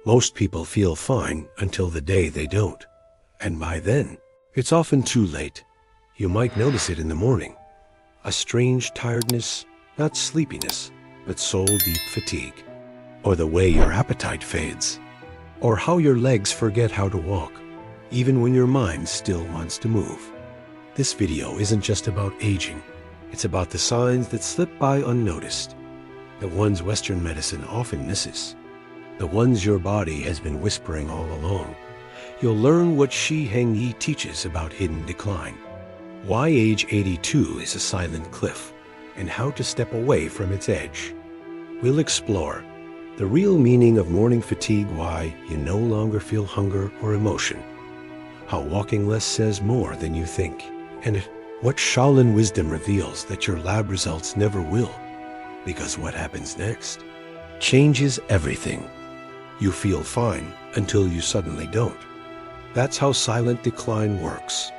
Most people feel fine until the day they don't. And by then, it's often too late. You might notice it in the morning. A strange tiredness, not sleepiness, but soul-deep fatigue. Or the way your appetite fades. Or how your legs forget how to walk, even when your mind still wants to move. This video isn't just about aging. It's about the signs that slip by unnoticed. The ones Western medicine often misses. The ones your body has been whispering all along. You'll learn what Shi Heng teaches about hidden decline. Why age 82 is a silent cliff, and how to step away from its edge. We'll explore the real meaning of morning fatigue, why you no longer feel hunger or emotion, how walking less says more than you think, and what Shaolin wisdom reveals that your lab results never will. Because what happens next changes everything. You feel fine until you suddenly don't. That's how silent decline works.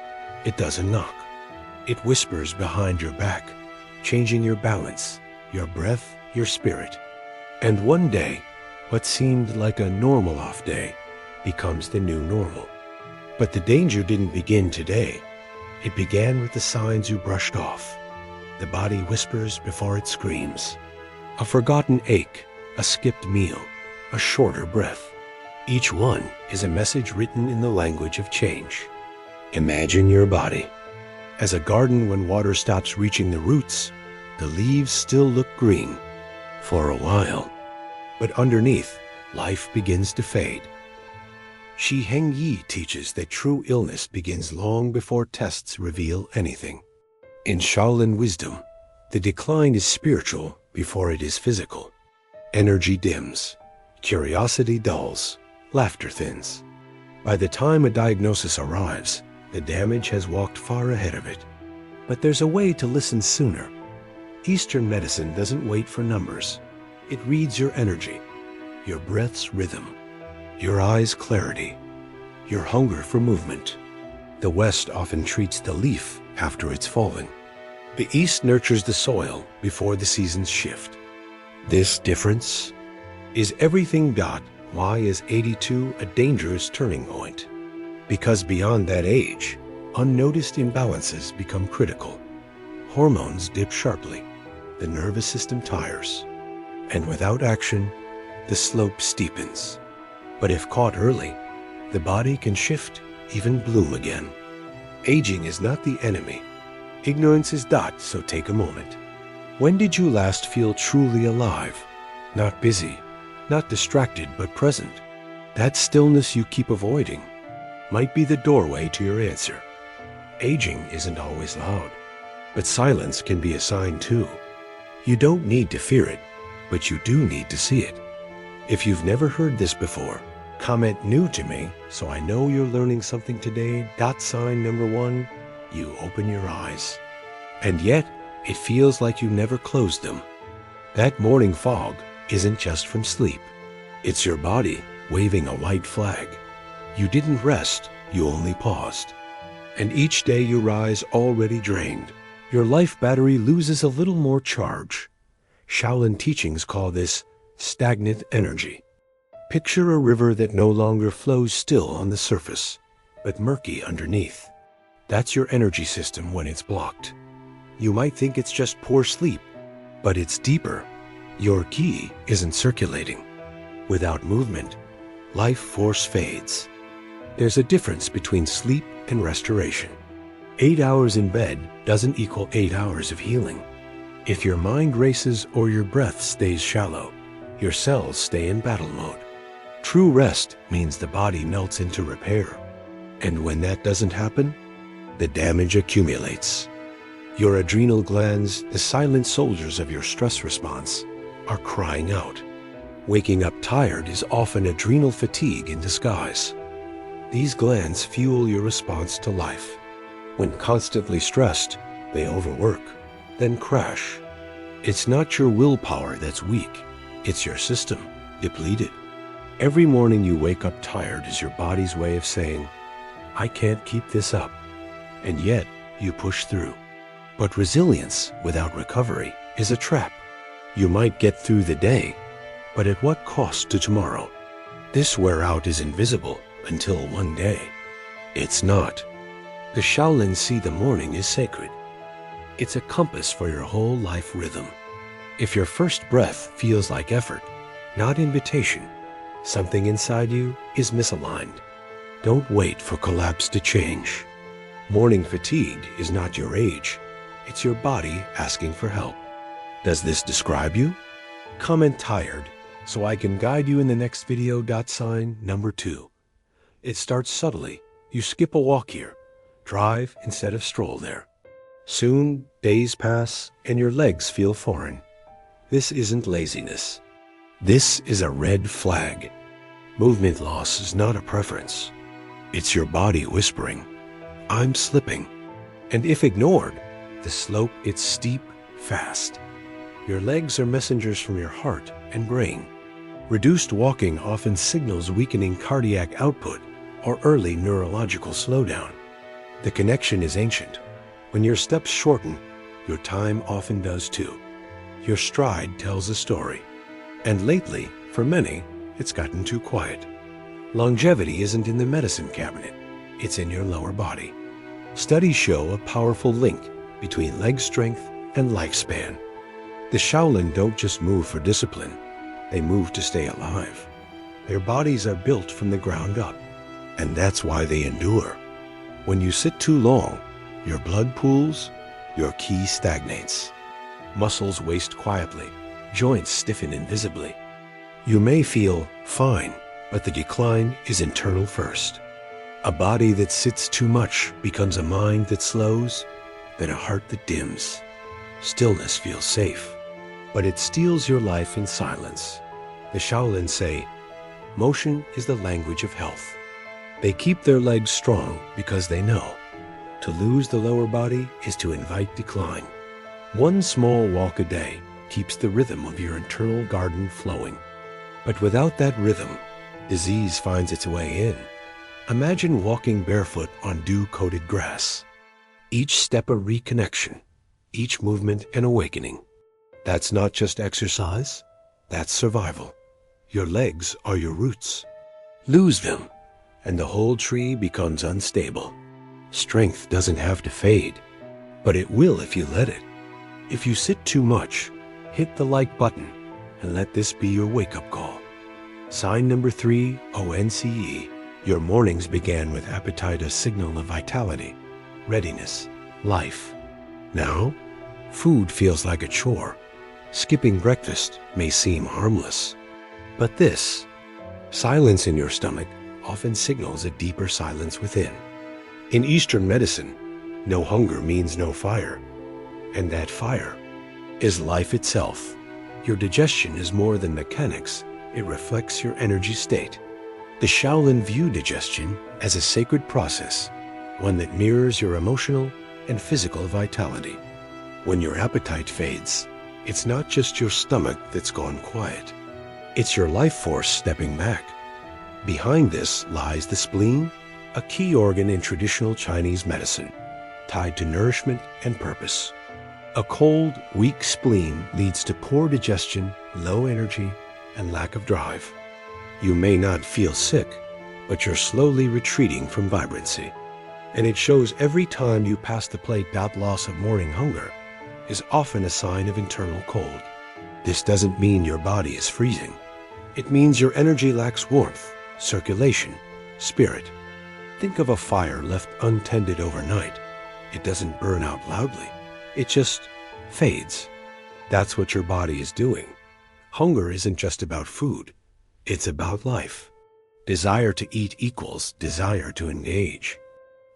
It doesn't knock. It whispers behind your back, changing your balance, your breath, your spirit. And one day, what seemed like a normal off day becomes the new normal. But the danger didn't begin today. It began with the signs you brushed off. The body whispers before it screams. A forgotten ache, a skipped meal, a shorter breath. Each one is a message written in the language of change. Imagine your body as a garden. When water stops reaching the roots, the leaves still look green for a while, but underneath, life begins to fade. Shi Heng teaches that true illness begins long before tests reveal anything. In Shaolin wisdom, the decline is spiritual before it is physical. Energy dims, curiosity dulls, laughter thins. By the time a diagnosis arrives, the damage has walked far ahead of it. But there's a way to listen sooner. Eastern medicine doesn't wait for numbers. It reads your energy, your breath's rhythm, your eyes' clarity, your hunger for movement. The West often treats the leaf after it's fallen. The East nurtures the soil before the seasons shift. This difference is everything. Why is 82 a dangerous turning point? Because beyond that age, unnoticed imbalances become critical. Hormones dip sharply, the nervous system tires, and without action, the slope steepens. But if caught early, the body can shift, even bloom again. Aging is not the enemy. Ignorance is. So take a moment. When did you last feel truly alive? Not busy, not distracted, but present. That stillness you keep avoiding might be the doorway to your answer. Aging isn't always loud, but silence can be a sign too. You don't need to fear it, but you do need to see it. If you've never heard this before, comment new to me so I know you're learning something today. Sign number 1, you open your eyes. And yet, it feels like you never closed them. That morning fog isn't just from sleep. It's your body waving a white flag. You didn't rest, you only paused. And each day you rise already drained. Your life battery loses a little more charge. Shaolin teachings call this stagnant energy. Picture a river that no longer flows still on the surface, but murky underneath. That's your energy system when it's blocked. You might think it's just poor sleep, but it's deeper. Your ki isn't circulating. Without movement, life force fades. There's a difference between sleep and restoration. 8 hours in bed doesn't equal 8 hours of healing. If your mind races or your breath stays shallow, your cells stay in battle mode. True rest means the body melts into repair. And when that doesn't happen, the damage accumulates. Your adrenal glands, the silent soldiers of your stress response, are crying out. Waking up tired is often adrenal fatigue in disguise. These glands fuel your response to life. When constantly stressed, they overwork, then crash. It's not your willpower that's weak, it's your system, depleted. Every morning you wake up tired is your body's way of saying, I can't keep this up. And yet, you push through. But resilience without recovery is a trap. You might get through the day, but at what cost to tomorrow? This wear out is invisible until one day. It's not. The Shaolin see the morning is sacred. It's a compass for your whole life rhythm. If your first breath feels like effort, not invitation, something inside you is misaligned. Don't wait for collapse to change. Morning fatigue is not your age. It's your body asking for help. Does this describe you? Comment tired so I can guide you in the next video. Sign number 2. It starts subtly. You skip a walk here. Drive instead of stroll there. Soon, days pass and your legs feel foreign. This isn't laziness. This is a red flag. Movement loss is not a preference. It's your body whispering, I'm slipping. And if ignored, the slope is steep, fast. Your legs are messengers from your heart and brain. Reduced walking often signals weakening cardiac output or early neurological slowdown. The connection is ancient. When your steps shorten, your time often does too. Your stride tells a story. And lately, for many, it's gotten too quiet. Longevity isn't in the medicine cabinet. It's in your lower body. Studies show a powerful link between leg strength and lifespan. The Shaolin don't just move for discipline. They move to stay alive. Their bodies are built from the ground up. And that's why they endure. When you sit too long, your blood pools, your ki stagnates. Muscles waste quietly, joints stiffen invisibly. You may feel fine, but the decline is internal first. A body that sits too much becomes a mind that slows, then a heart that dims. Stillness feels safe, but it steals your life in silence. The Shaolin say, motion is the language of health. They keep their legs strong because they know to lose the lower body is to invite decline. One small walk a day keeps the rhythm of your internal garden flowing. But without that rhythm, disease finds its way in. Imagine walking barefoot on dew-coated grass. Each step a reconnection, each movement an awakening. That's not just exercise, that's survival. Your legs are your roots. Lose them, and the whole tree becomes unstable. Strength doesn't have to fade, but it will if you let it. If you sit too much, hit the like button and let this be your wake-up call. Sign number 3, ONCE. Your mornings began with appetite, a signal of vitality, readiness, life. Now, food feels like a chore. Skipping breakfast may seem harmless. But this, silence in your stomach, often signals a deeper silence within. In Eastern medicine, no hunger means no fire. And that fire is life itself. Your digestion is more than mechanics. It reflects your energy state. The Shaolin view digestion as a sacred process, one that mirrors your emotional and physical vitality. When your appetite fades, it's not just your stomach that's gone quiet. It's your life force stepping back. Behind this lies the spleen, a key organ in traditional Chinese medicine, tied to nourishment and purpose. A cold, weak spleen leads to poor digestion, low energy, and lack of drive. You may not feel sick, but you're slowly retreating from vibrancy. And it shows every time you pass the plate. Loss of morning hunger is often a sign of internal cold. This doesn't mean your body is freezing. It means your energy lacks warmth, circulation, spirit. Think of a fire left untended overnight. It doesn't burn out loudly. It just fades. That's what your body is doing. Hunger isn't just about food. It's about life. Desire to eat equals desire to engage.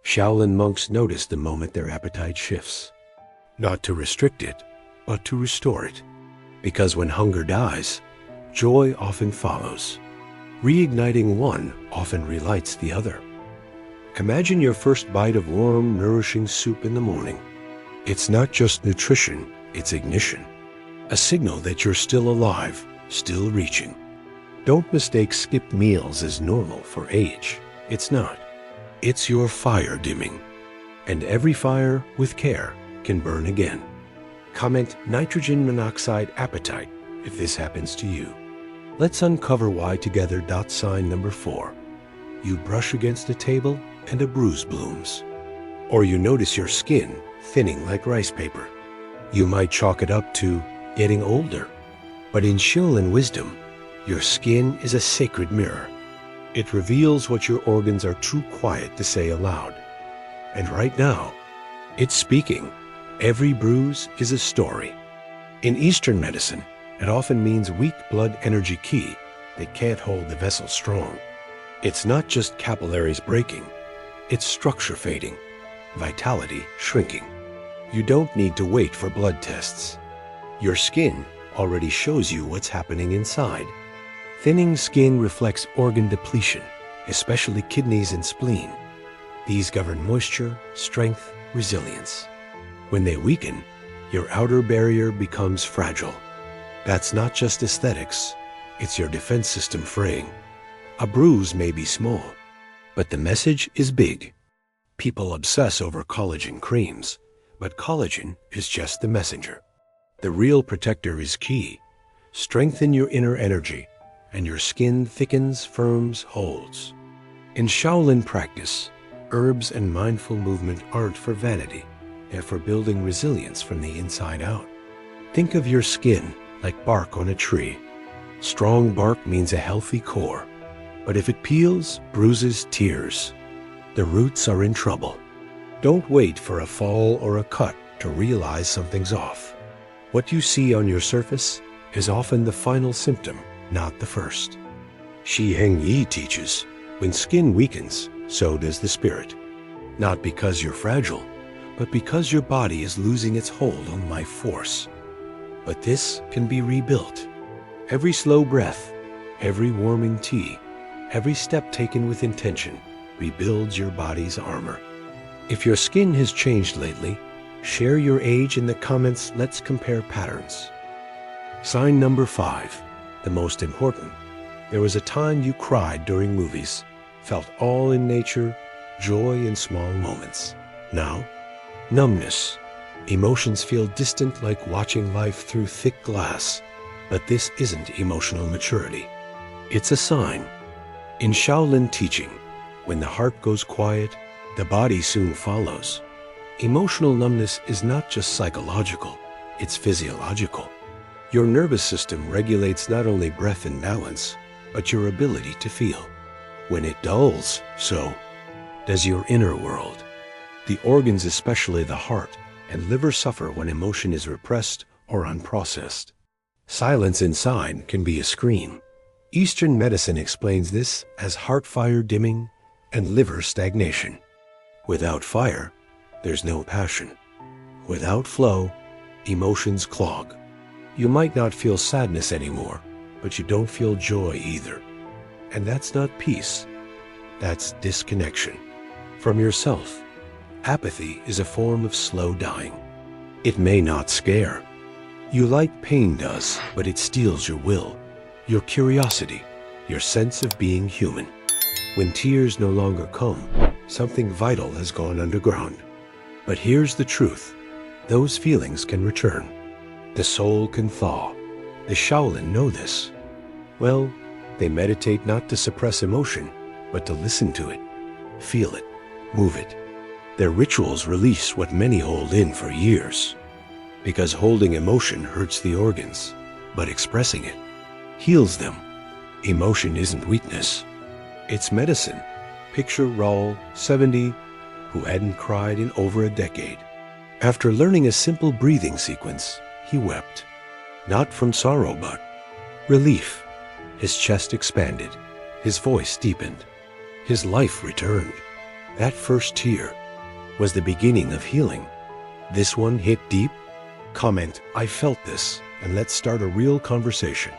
Shaolin monks notice the moment their appetite shifts. Not to restrict it, but to restore it. Because when hunger dies, joy often follows. Reigniting one often relights the other. Imagine your first bite of warm, nourishing soup in the morning. It's not just nutrition, it's ignition. A signal that you're still alive, still reaching. Don't mistake skipped meals as normal for age. It's not. It's your fire dimming. And every fire, with care, can burn again. Comment nitrogen monoxide appetite if this happens to you. Let's uncover why together. Sign number 4. You brush against a table and a bruise blooms. Or you notice your skin thinning like rice paper. You might chalk it up to getting older. But in Shaolin wisdom, your skin is a sacred mirror. It reveals what your organs are too quiet to say aloud. And right now, it's speaking. Every bruise is a story. In Eastern medicine, it often means weak blood energy key that can't hold the vessel strong. It's not just capillaries breaking, it's structure fading, vitality shrinking. You don't need to wait for blood tests. Your skin already shows you what's happening inside. Thinning skin reflects organ depletion, especially kidneys and spleen. These govern moisture, strength, resilience. When they weaken, your outer barrier becomes fragile. That's not just aesthetics, it's your defense system fraying. A bruise may be small, but the message is big. People obsess over collagen creams, but collagen is just the messenger. The real protector is key. Strengthen your inner energy, and your skin thickens, firms, holds. In Shaolin practice, herbs and mindful movement aren't for vanity. They're for building resilience from the inside out. Think of your skin like bark on a tree. Strong bark means a healthy core. But if it peels, bruises, tears, the roots are in trouble. Don't wait for a fall or a cut to realize something's off. What you see on your surface is often the final symptom, not the first. Shi Heng teaches, when skin weakens, so does the spirit. Not because you're fragile, but because your body is losing its hold on life force. But this can be rebuilt. Every slow breath, every warming tea, every step taken with intention rebuilds your body's armor. If your skin has changed lately, share your age in the comments. Let's compare patterns. Sign number 5, the most important. There was a time you cried during movies, felt all in nature, joy in small moments. Now, numbness. Emotions feel distant, like watching life through thick glass. But this isn't emotional maturity. It's a sign. In Shaolin teaching, when the heart goes quiet, the body soon follows. Emotional numbness is not just psychological, it's physiological. Your nervous system regulates not only breath and balance, but your ability to feel. When it dulls, so does your inner world. The organs, especially the heart and liver, suffer when emotion is repressed or unprocessed. Silence inside can be a scream. Eastern medicine explains this as heart fire dimming and liver stagnation. Without fire, there's no passion. Without flow, emotions clog. You might not feel sadness anymore, but you don't feel joy either. And that's not peace. That's disconnection from yourself. Apathy is a form of slow dying. It may not scare you like pain does, but it steals your will, your curiosity, your sense of being human. When tears no longer come, something vital has gone underground. But here's the truth. Those feelings can return. The soul can thaw. The Shaolin know this. Well, they meditate not to suppress emotion, but to listen to it, feel it, move it. Their rituals release what many hold in for years. Because holding emotion hurts the organs, but expressing it heals them. Emotion isn't weakness. It's medicine. Picture Raul, 70, who hadn't cried in over a decade. After learning a simple breathing sequence, he wept. Not from sorrow, but relief. His chest expanded. His voice deepened. His life returned. That first tear was the beginning of healing. This one hit deep. Comment, I felt this, and let's start a real conversation.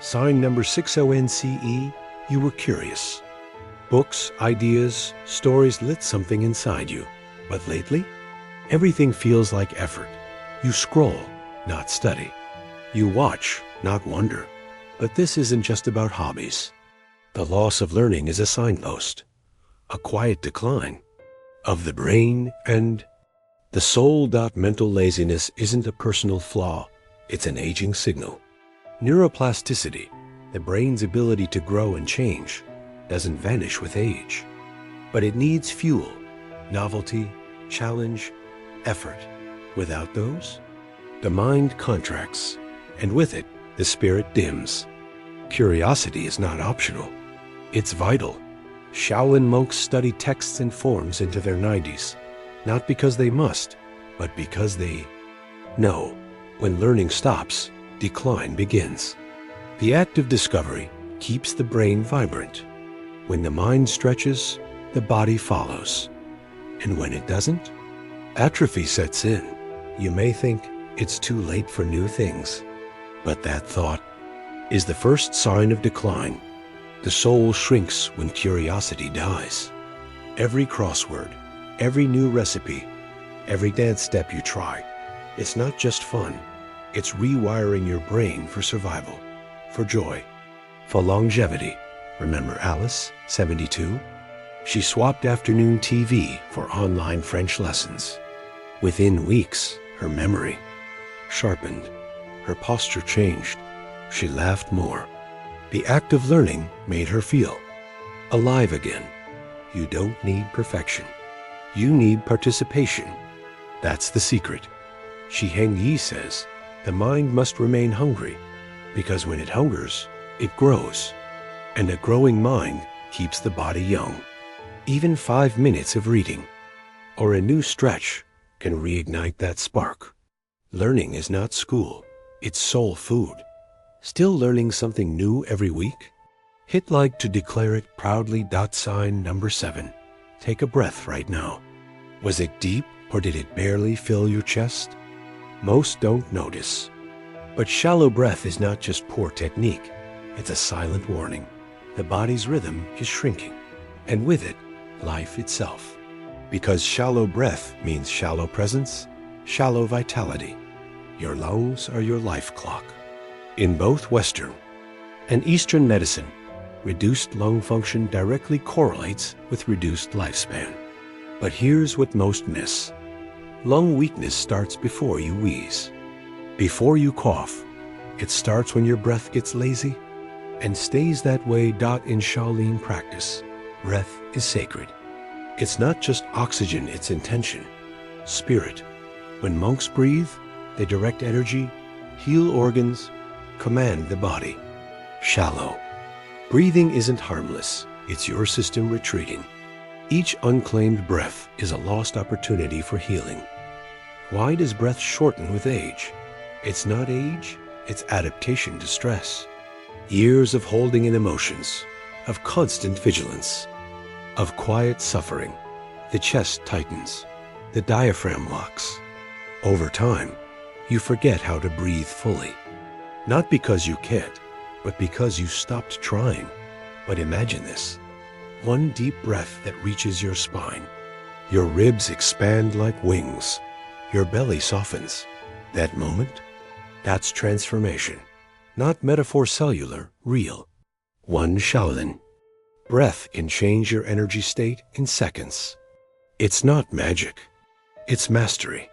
Sign number 60NCE, you were curious. Books, ideas, stories lit something inside you. But lately, everything feels like effort. You scroll, not study. You watch, not wonder. But this isn't just about hobbies. The loss of learning is a signpost, a quiet decline of the brain and the soul. Mental laziness isn't a personal flaw, it's an aging signal. Neuroplasticity, The brain's ability to grow and change doesn't vanish with age, but it needs fuel, novelty, challenge, effort. Without those, the mind contracts, and with it, the spirit dims. Curiosity is not optional. It's vital. Shaolin monks study texts and forms into their 90s, not because they must, but because they know when learning stops, decline begins. The act of discovery keeps the brain vibrant. When the mind stretches, the body follows. And when it doesn't, atrophy sets in. You may think it's too late for new things, but that thought is the first sign of decline. The soul shrinks when curiosity dies. Every crossword, every new recipe, every dance step you try, it's not just fun. It's rewiring your brain for survival, for joy, for longevity. Remember Alice, 72? She swapped afternoon TV for online French lessons. Within weeks, her memory sharpened, her posture changed. She laughed more. The act of learning made her feel alive again. You don't need perfection. You need participation. That's the secret. Shi Heng says, the mind must remain hungry, because when it hungers, it grows. And a growing mind keeps the body young. Even 5 minutes of reading or a new stretch can reignite that spark. Learning is not school, it's soul food. Still learning something new every week? Hit like to declare it proudly. Sign number 7. Take a breath right now. Was it deep or did it barely fill your chest? Most don't notice. But shallow breath is not just poor technique. It's a silent warning. The body's rhythm is shrinking, and with it, life itself. Because shallow breath means shallow presence, shallow vitality. Your lungs are your life clock. In both Western and Eastern medicine, reduced lung function directly correlates with reduced lifespan. But here's what most miss. Lung weakness starts before you wheeze, before you cough. It starts when your breath gets lazy and stays that way. In Shaolin practice, breath is sacred. It's not just oxygen, it's intention, spirit. When monks breathe, they direct energy, heal organs, command the body. Shallow breathing isn't harmless. It's your system retreating. Each unclaimed breath is a lost opportunity for healing. Why does breath shorten with age? It's not age, it's adaptation to stress. Years of holding in emotions, of constant vigilance, of quiet suffering. The chest tightens, the diaphragm locks. Over time, you forget how to breathe fully. Not because you can't, but because you stopped trying. But imagine this. One deep breath that reaches your spine. Your ribs expand like wings. Your belly softens. That moment, that's transformation. Not metaphor cellular, real. One Shaolin. Breath can change your energy state in seconds. It's not magic. It's mastery.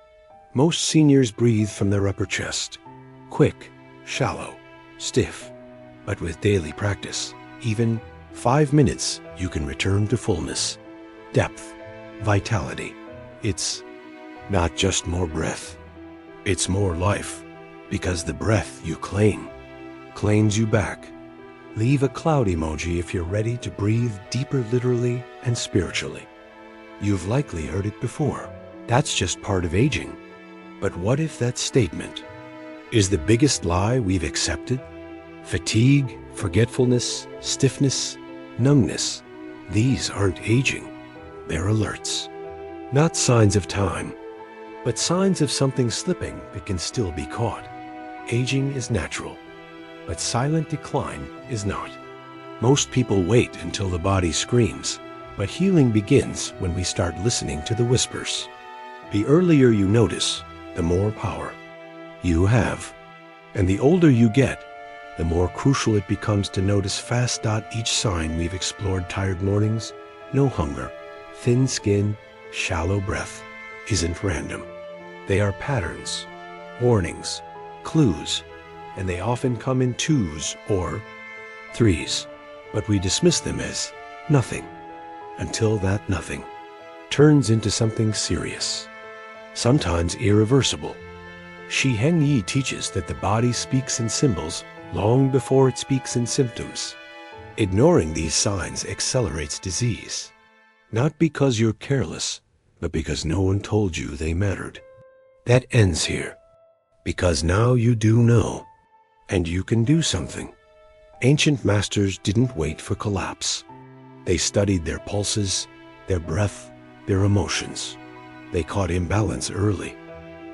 Most seniors breathe from their upper chest. Quick, shallow, stiff. But with daily practice, even 5 minutes, you can return to fullness, depth, vitality. It's not just more breath. It's more life, because the breath you claims you back. Leave a cloud emoji if you're ready to breathe deeper literally and spiritually. You've likely heard it before. That's just part of aging. But what if that statement is the biggest lie we've accepted? Fatigue, forgetfulness, stiffness, numbness. These aren't aging. They're alerts. Not signs of time, but signs of something slipping that can still be caught. Aging is natural, but silent decline is not. Most people wait until the body screams, but healing begins when we start listening to the whispers. The earlier you notice, the more power you have. And the older you get, the more crucial it becomes to notice fast. Each sign we've explored: tired mornings, no hunger, thin skin, shallow breath, isn't random. They are patterns, warnings, clues, and they often come in twos or threes, but we dismiss them as nothing until that nothing turns into something serious, sometimes irreversible. Shi Heng teaches that the body speaks in symbols long before it speaks in symptoms. Ignoring these signs accelerates disease, not because you're careless, but because no one told you they mattered. That ends here, because now you do know, and you can do something. Ancient masters didn't wait for collapse. They studied their pulses, their breath, their emotions. They caught imbalance early.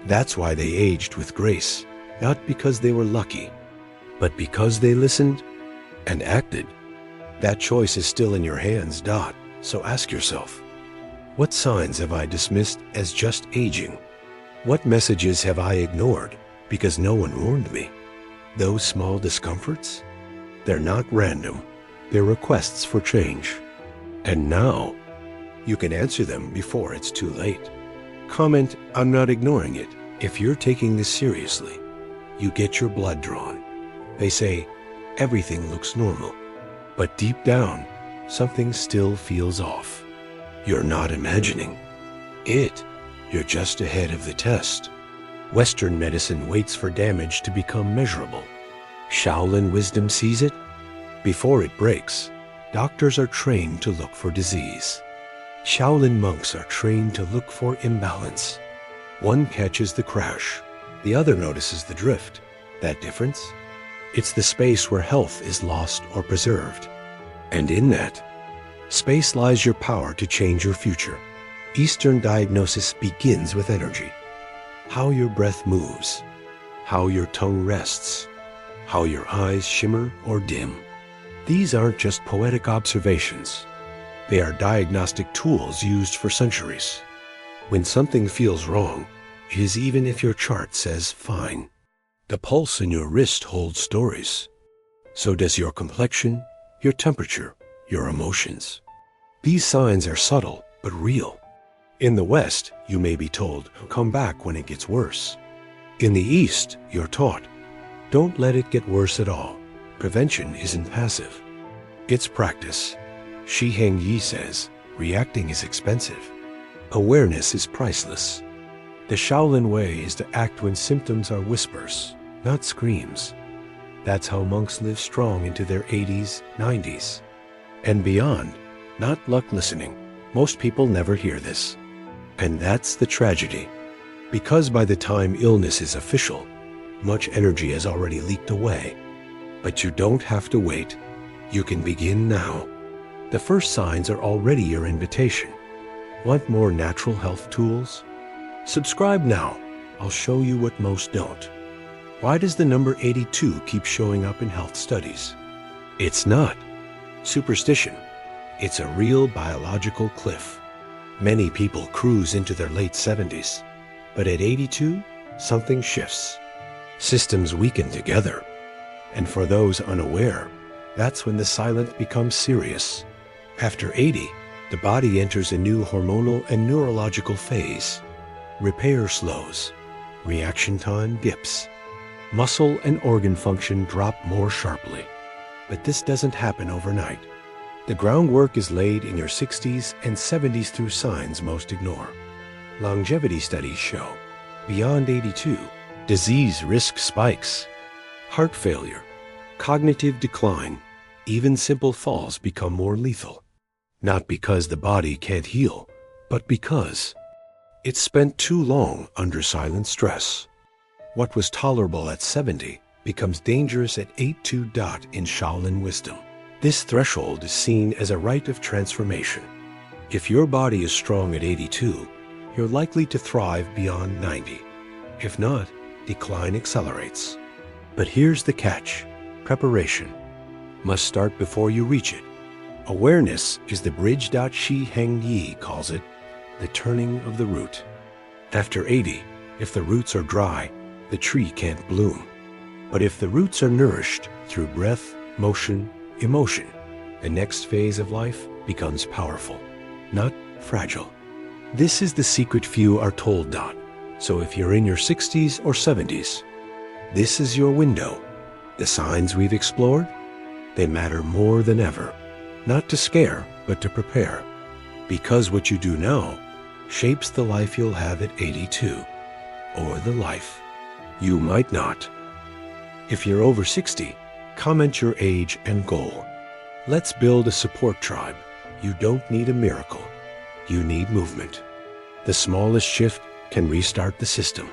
That's why they aged with grace, not because they were lucky, but because they listened and acted. That choice is still in your hands, Dot. So ask yourself, what signs have I dismissed as just aging? What messages have I ignored because no one warned me? Those small discomforts? They're not random. They're requests for change. And now, you can answer them before it's too late. Comment, "I'm not ignoring it." If you're taking this seriously, you get your blood drawn. They say, everything looks normal. But deep down, something still feels off. You're not imagining it. You're just ahead of the test. Western medicine waits for damage to become measurable. Shaolin wisdom sees it. Before it breaks, doctors are trained to look for disease. Shaolin monks are trained to look for imbalance. One catches the crash, the other notices the drift. That difference? It's the space where health is lost or preserved. And in that space lies your power to change your future. Eastern diagnosis begins with energy. How your breath moves, how your tongue rests, how your eyes shimmer or dim. These aren't just poetic observations. They are diagnostic tools used for centuries. When something feels wrong, it is even if your chart says fine. The pulse in your wrist holds stories. So does your complexion, your temperature, your emotions. These signs are subtle but real. In the West, you may be told, come back when it gets worse. In the East, you're taught, don't let it get worse at all. Prevention isn't passive. It's practice. Shi Heng says, reacting is expensive. Awareness is priceless. The Shaolin way is to act when symptoms are whispers, not screams. That's how monks live strong into their 80s, 90s, and beyond. Not luck listening. Most people never hear this. And that's the tragedy. Because by the time illness is official, much energy has already leaked away. But you don't have to wait. You can begin now. The first signs are already your invitation. Want more natural health tools? Subscribe now. I'll show you what most don't. Why does the number 82 keep showing up in health studies? It's not superstition. It's a real biological cliff. Many people cruise into their late 70s, but at 82, something shifts. Systems weaken together. And for those unaware, that's when the silent becomes serious. After 80, the body enters a new hormonal and neurological phase. Repair slows. Reaction time dips. Muscle and organ function drop more sharply. But this doesn't happen overnight. The groundwork is laid in your 60s and 70s through signs most ignore. Longevity studies show, beyond 82, disease risk spikes. Heart failure, cognitive decline, even simple falls become more lethal. Not because the body can't heal, but because it's spent too long under silent stress. What was tolerable at 70 becomes dangerous at 82. In Shaolin wisdom, this threshold is seen as a rite of transformation. If your body is strong at 82, you're likely to thrive beyond 90. If not, decline accelerates. But here's the catch. Preparation must start before you reach it. Awareness is the bridge. Shi Heng calls it the turning of the root. After 80, if the roots are dry, the tree can't bloom. But if the roots are nourished through breath, motion, emotion, the next phase of life becomes powerful, not fragile. This is the secret few are told. So if you're in your 60s or 70s, this is your window. The signs we've explored? They matter more than ever, not to scare, but to prepare. Because what you do now shapes the life you'll have at 82, or the life you might not. If you're over 60, comment your age and goal. Let's build a support tribe. You don't need a miracle. You need movement. The smallest shift can restart the system.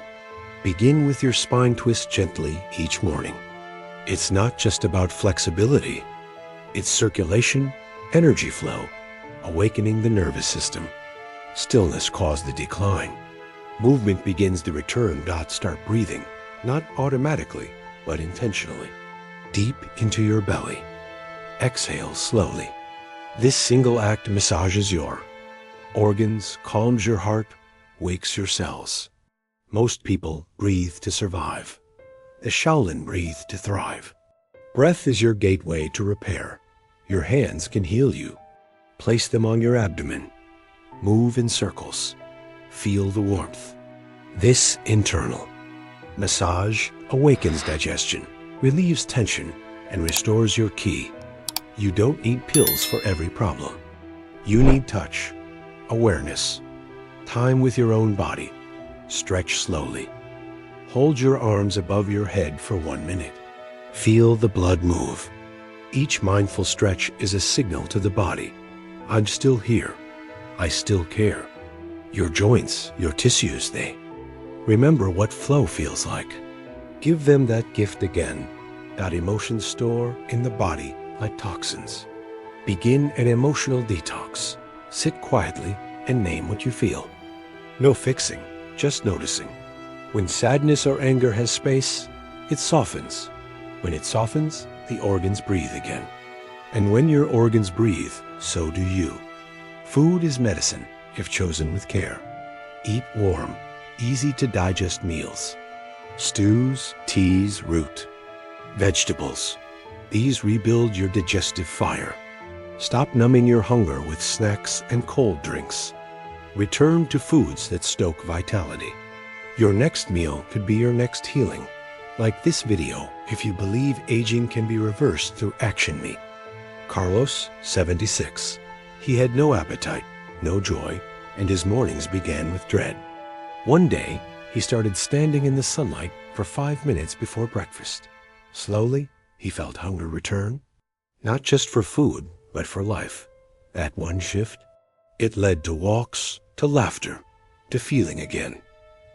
Begin with your spine twist gently each morning. It's not just about flexibility. It's circulation, energy flow, awakening the nervous system. Stillness caused the decline. Movement begins the return. Start breathing, not automatically, but intentionally. Deep into your belly. Exhale slowly. This single act massages your organs, calms your heart, wakes your cells. Most people breathe to survive. The Shaolin breathe to thrive. Breath is your gateway to repair. Your hands can heal you. Place them on your abdomen. Move in circles. Feel the warmth. This internal massage awakens digestion, relieves tension, and restores your ki. You don't need pills for every problem. You need touch, awareness, time with your own body. Stretch slowly. Hold your arms above your head for 1 minute. Feel the blood move. Each mindful stretch is a signal to the body. I'm still here. I still care. Your joints, your tissues, they remember what flow feels like. Give them that gift again. That emotions store in the body like toxins. Begin an emotional detox. Sit quietly and name what you feel. No fixing, just noticing. When sadness or anger has space, it softens. When it softens, the organs breathe again. And when your organs breathe, so do you. Food is medicine if chosen with care. Eat warm, easy to digest meals. Stews, teas, root, vegetables. These rebuild your digestive fire. Stop numbing your hunger with snacks and cold drinks. Return to foods that stoke vitality. Your next meal could be your next healing. Like this video if you believe aging can be reversed through action meat. Carlos, 76. He had no appetite, no joy, and his mornings began with dread. One day, he started standing in the sunlight for 5 minutes before breakfast. Slowly, he felt hunger return, not just for food, but for life. That one shift, it led to walks, to laughter, to feeling again.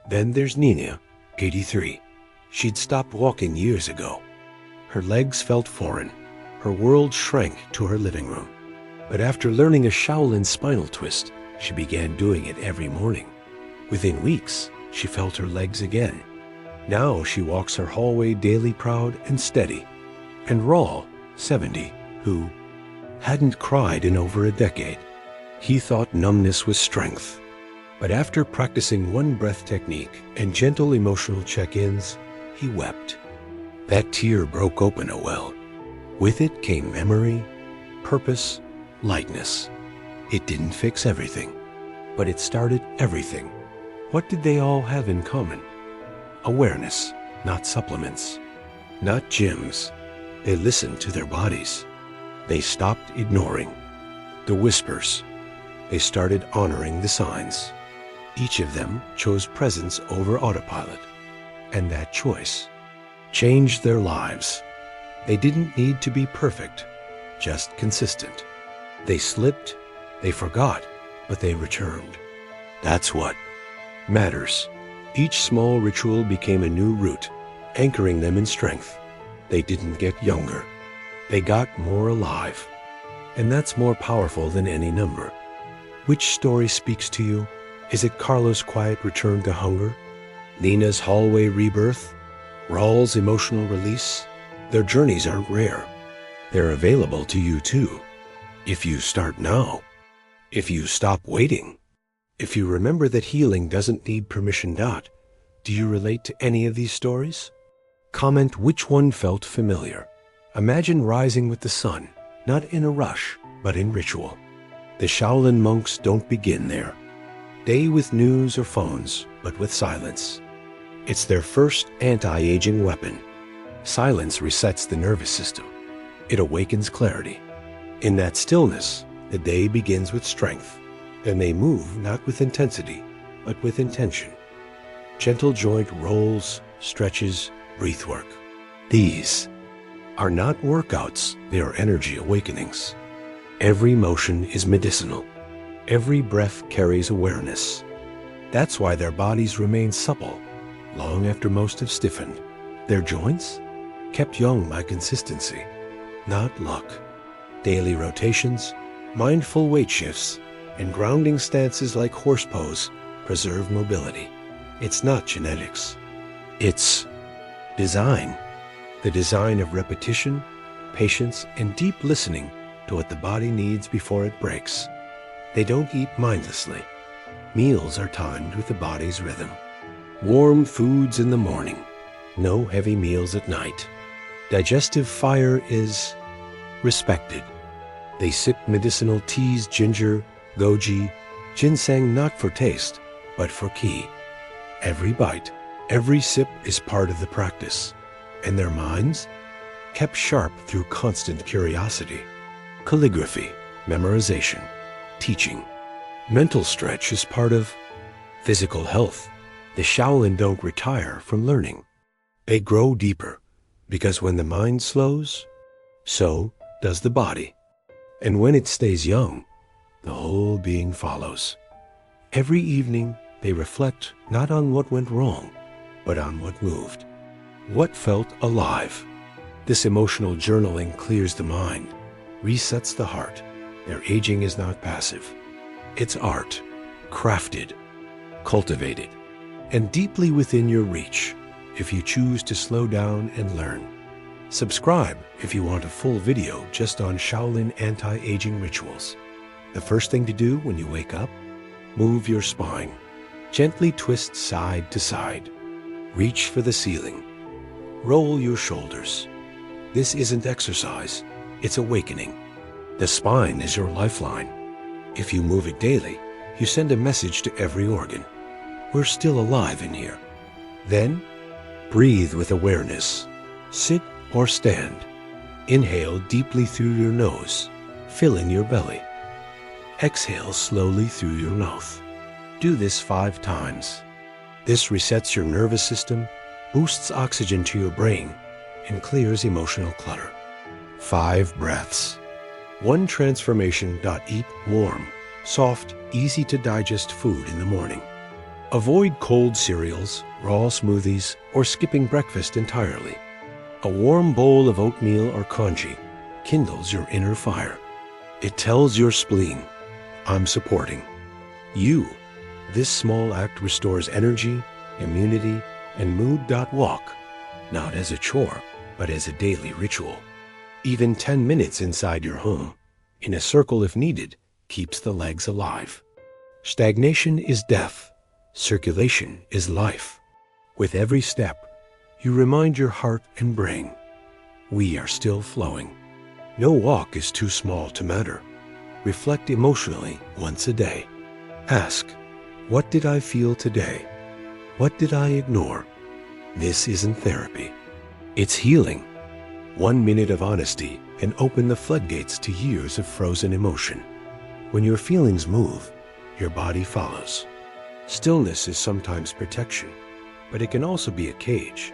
Then there's Nina, 83. She'd stopped walking years ago. Her legs felt foreign. Her world shrank to her living room. But after learning a Shaolin spinal twist, she began doing it every morning. Within weeks, she felt her legs again. Now she walks her hallway daily proud and steady. And Raul, 70, who hadn't cried in over a decade. He thought numbness was strength. But after practicing one breath technique and gentle emotional check-ins, he wept. That tear broke open a well. With it came memory, purpose, lightness. It didn't fix everything, but it started everything. What did they all have in common? Awareness, not supplements, not gyms. They listened to their bodies. They stopped ignoring the whispers. They started honoring the signs. Each of them chose presence over autopilot, and that choice changed their lives. They didn't need to be perfect, just consistent. They slipped, they forgot, but they returned. That's what matters. Each small ritual became a new route, anchoring them in strength. They didn't get younger. They got more alive. And that's more powerful than any number. Which story speaks to you? Is it Carlos' quiet return to hunger? Nina's hallway rebirth? Raul's emotional release? Their journeys aren't rare. They're available to you too. If you start now. If you stop waiting. If you remember that healing doesn't need permission. Do you relate to any of these stories? Comment which one felt familiar. Imagine rising with the sun, not in a rush, but in ritual. The Shaolin monks don't begin there. Day with news or phones, but with silence. It's their first anti-aging weapon. Silence resets the nervous system. It awakens clarity. In that stillness, the day begins with strength, and they move not with intensity, but with intention. Gentle joint rolls, stretches, breath work. These are not workouts, they are energy awakenings. Every motion is medicinal. Every breath carries awareness. That's why their bodies remain supple, long after most have stiffened. Their joints? Kept young by consistency, not luck. Daily rotations, mindful weight shifts, and grounding stances like horse pose preserve mobility. It's not genetics. It's design. The design of repetition, patience, and deep listening to what the body needs before it breaks. They don't eat mindlessly. Meals are timed with the body's rhythm. Warm foods in the morning. No heavy meals at night. Digestive fire is respected. They sip medicinal teas, ginger, goji, ginseng, not for taste, but for ki. Every bite, every sip is part of the practice, and their minds kept sharp through constant curiosity. Calligraphy, memorization, teaching. Mental stretch is part of physical health. The Shaolin don't retire from learning. They grow deeper, because when the mind slows, so does the body. And when it stays young, the whole being follows. Every evening, they reflect not on what went wrong, but on what moved. What felt alive. This emotional journaling clears the mind, resets the heart. Their aging is not passive. It's art, crafted, cultivated, and deeply within your reach if you choose to slow down and learn. Subscribe if you want a full video just on Shaolin anti-aging rituals. The first thing to do when you wake up, move your spine. Gently twist side to side. Reach for the ceiling. Roll your shoulders. This isn't exercise, it's awakening. The spine is your lifeline. If you move it daily, you send a message to every organ. We're still alive in here. Then, breathe with awareness. Sit or stand. Inhale deeply through your nose, filling your belly. Exhale slowly through your mouth. Do this 5 times. This resets your nervous system, boosts oxygen to your brain, and clears emotional clutter. 5 breaths. 1 transformation. Eat warm, soft, easy to digest food in the morning. Avoid cold cereals, raw smoothies, or skipping breakfast entirely. A warm bowl of oatmeal or congee kindles your inner fire. It tells your spleen, I'm supporting you. This small act restores energy, immunity, and mood. Walk, not as a chore, but as a daily ritual. Even 10 minutes inside your home, in a circle if needed, keeps the legs alive. Stagnation is death. Circulation is life. With every step, you remind your heart and brain, we are still flowing. No walk is too small to matter. Reflect emotionally once a day. Ask, what did I feel today? What did I ignore? This isn't therapy. It's healing. 1 minute of honesty can open the floodgates to years of frozen emotion. When your feelings move, your body follows. Stillness is sometimes protection, but it can also be a cage.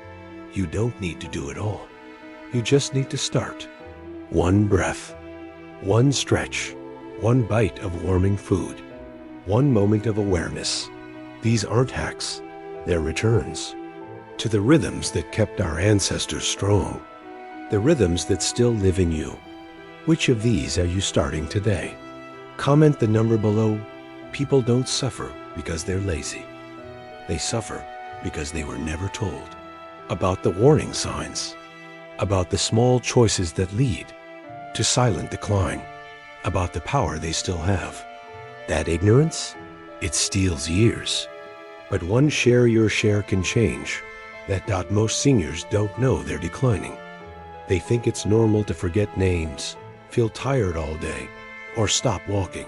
You don't need to do it all. You just need to start. 1 breath, 1 stretch, 1 bite of warming food, 1 moment of awareness. These aren't hacks, they're returns to the rhythms that kept our ancestors strong, the rhythms that still live in you. Which of these are you starting today? Comment the number below. People don't suffer because they're lazy. They suffer because they were never told about the warning signs, about the small choices that lead to silent decline, about the power they still have. That ignorance, it steals years. But one share your share can change. That most seniors don't know they're declining. They think it's normal to forget names, feel tired all day, or stop walking.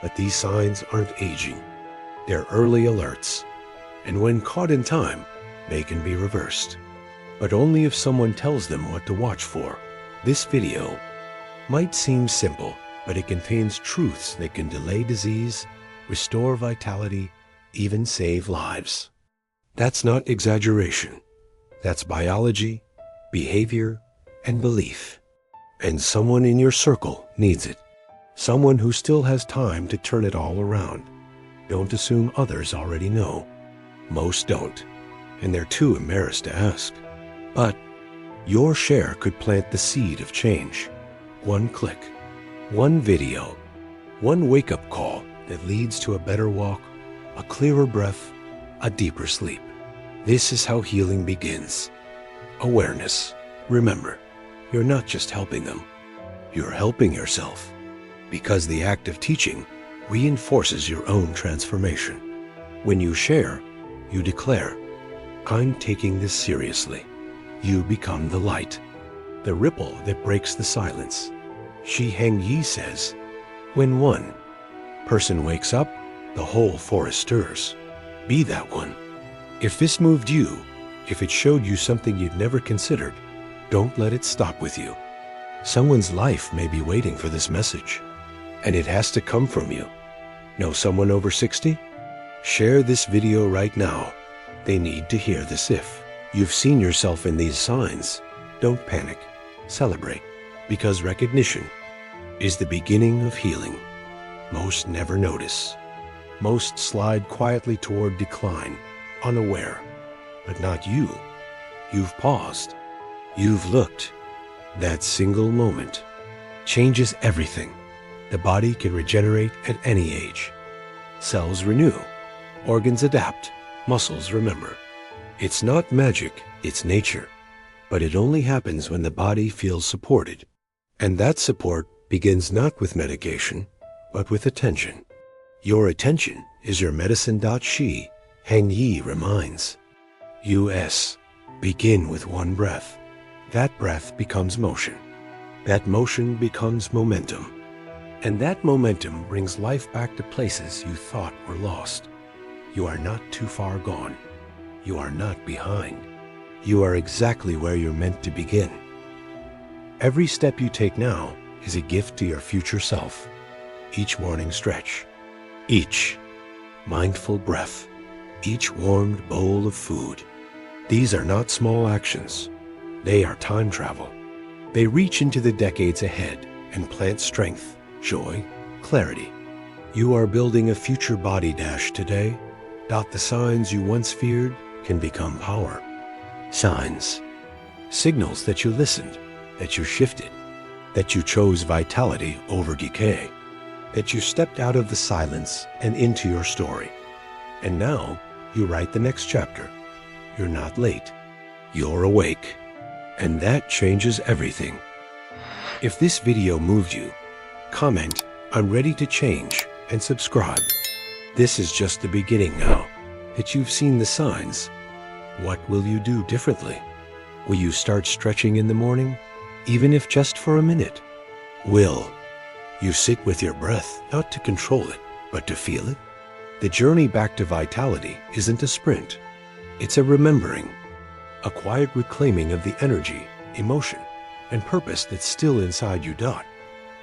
But these signs aren't aging. They're early alerts. And when caught in time, they can be reversed. But only if someone tells them what to watch for. This video might seem simple, but it contains truths that can delay disease, restore vitality, even save lives. That's not exaggeration. That's biology, behavior, and belief. And someone in your circle needs it. Someone who still has time to turn it all around. Don't assume others already know. Most don't, and they're too embarrassed to ask. But your share could plant the seed of change. One click, one video, one wake-up call that leads to a better walk, a clearer breath, a deeper sleep. This is how healing begins. Awareness. Remember, you're not just helping them. You're helping yourself. Because the act of teaching reinforces your own transformation. When you share, you declare, I'm taking this seriously. You become the light, the ripple that breaks the silence. Shi Heng says, when one person wakes up, the whole forest stirs. Be that one. If this moved you, if it showed you something you'd never considered, don't let it stop with you. Someone's life may be waiting for this message, and it has to come from you. Know someone over 60? Share this video right now. They need to hear this. If you've seen yourself in these signs, don't panic. Celebrate, because recognition is the beginning of healing. Most never notice. Most slide quietly toward decline, unaware. But not you. You've paused. You've looked. That single moment changes everything. The body can regenerate at any age. Cells renew. Organs adapt. Muscles remember. It's not magic, it's nature. But it only happens when the body feels supported. And that support begins not with medication, but with attention. Your attention is your medicine. Shi Heng reminds. U.S. Begin with one breath. That breath becomes motion. That motion becomes momentum. And that momentum brings life back to places you thought were lost. You are not too far gone. You are not behind. You are exactly where you're meant to begin. Every step you take now is a gift to your future self. Each morning stretch, each mindful breath, each warmed bowl of food. These are not small actions. They are time travel. They reach into the decades ahead and plant strength, joy, clarity. You are building a future body. Today. The signs you once feared can become power. Signs. Signals that you listened, that you shifted, that you chose vitality over decay, that you stepped out of the silence and into your story. And now you write the next chapter. You're not late. You're awake. And that changes everything. If this video moved you, comment, I'm ready to change, and subscribe. This is just the beginning now that you've seen the signs. What will you do differently? Will you start stretching in the morning, even if just for a minute? Will you sit with your breath, not to control it, but to feel it? The journey back to vitality isn't a sprint. It's a remembering, a quiet reclaiming of the energy, emotion, and purpose that's still inside you.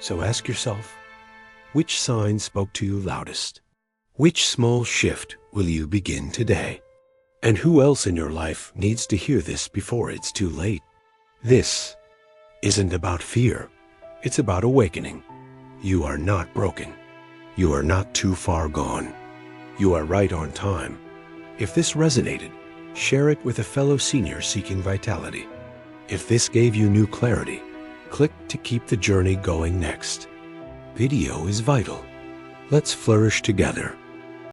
So ask yourself, which sign spoke to you loudest? Which small shift will you begin today? And who else in your life needs to hear this before it's too late? This isn't about fear. It's about awakening. You are not broken. You are not too far gone. You are right on time. If this resonated, share it with a fellow senior seeking vitality. If this gave you new clarity, click to keep the journey going next. Video is vital. Let's flourish together.